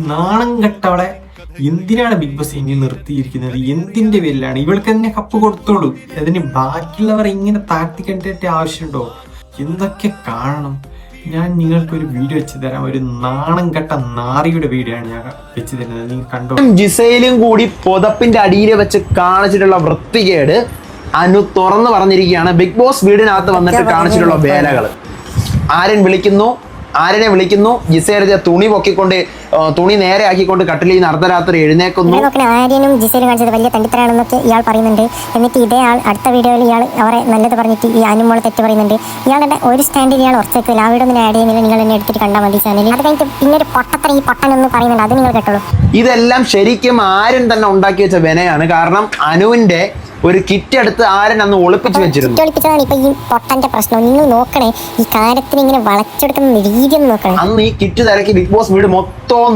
നാണം കെട്ടവളെ എന്തിനാണ് big boss ഇനി നിർത്തിയിരിക്കുന്നത്? എന്തിന്റെ പേരിലാണ്? ഇവൾക്ക് തന്നെ കപ്പ് കൊടുത്തോളൂ. അതിന് ബാക്കിയുള്ളവർ ഇങ്ങനെ താഴ്ത്തിക്കേണ്ട ആവശ്യമുണ്ടോ? എന്തൊക്കെ കാണണം? ഞാൻ നിങ്ങൾക്കൊരു വീഡിയോ വെച്ച് തരാം. ഒരു നാണം കെട്ട നാറിയുടെ വീഡിയോ ആണ് ഞാൻ വെച്ച് തരുന്നത്. നിങ്ങൾ കണ്ടോ? ജിസയിലും കൂടി പുതപ്പിന്റെ അടിയിൽ വെച്ച് കാണിച്ചിട്ടുള്ള വൃത്തികേട് അനു തുറന്നു പറഞ്ഞിരിക്കുകയാണ്. ബിഗ് ബോസ് വീടിനകത്ത് വന്നിട്ട് കാണിച്ചിട്ടുള്ള വേലകൾ. ആരനെ വിളിക്കുന്നു, ജിസേലിന്റെ തുണി പൊക്കിക്കൊണ്ട് തുണി നേരെ ആക്കിക്കൊണ്ട് കട്ടിലിൽ നിന്ന് അർദ്ധരാത്രി എഴുന്നേക്കുന്നു. ആര്യനും ജിസയിലും കാണിച്ചത് വലിയ തണ്ടിത്തരാണെന്നൊക്കെ ഇയാൾ പറയുന്നുണ്ട്. എന്നിട്ട് ഇതേ ആൾ അടുത്ത വീഡിയോയിൽ ഇയാൾ അവരെ നല്ലത് പറഞ്ഞിട്ട് ഈ അനുമോളെ തെറ്റ് പറയുന്നുണ്ട്. ഇയാളുടെ ഒരു സ്റ്റാൻഡിൽ ഇയാൾ ഉറച്ചേക്കില്ല. ആ വീടൊന്നും ആഡ് ചെയ്യുന്നില്ല. നിങ്ങൾ എന്നെ എടുത്തിട്ട് കണ്ടാൽ മതി ചാനലിൽ. അത് കഴിഞ്ഞിട്ട് പിന്നെ ഒരു പൊട്ടത്തരം ഈ പൊട്ടൻ എന്ന് പറയുന്നുണ്ട്. അത് നിങ്ങൾ കേട്ടോളൂ. ഇതെല്ലാം ശരിക്കും ആര്യൻ തന്നെ ഉണ്ടാക്കി വെച്ച വിനയാണ്. കാരണം അനുവിന്റെ ഒരു കിറ്റ് എടുത്ത് ആരൻ അന്ന് ഒളിപ്പിച്ച് വെച്ചിരുന്നു. ഒളിപ്പിച്ചതാണ് ഇപ്പൊ ഈ പൊട്ടന്റെ പ്രശ്നം. നിങ്ങൾ നോക്കണേ, ഈ കാര്യത്തിന് ഇങ്ങനെ വളച്ചെടുക്കുന്ന രീതി ഒന്ന് നോക്കണേ. അന്ന് ഈ കിറ്റ് തിരക്കി ബിഗ് ബോസ് വീട് മൊത്തം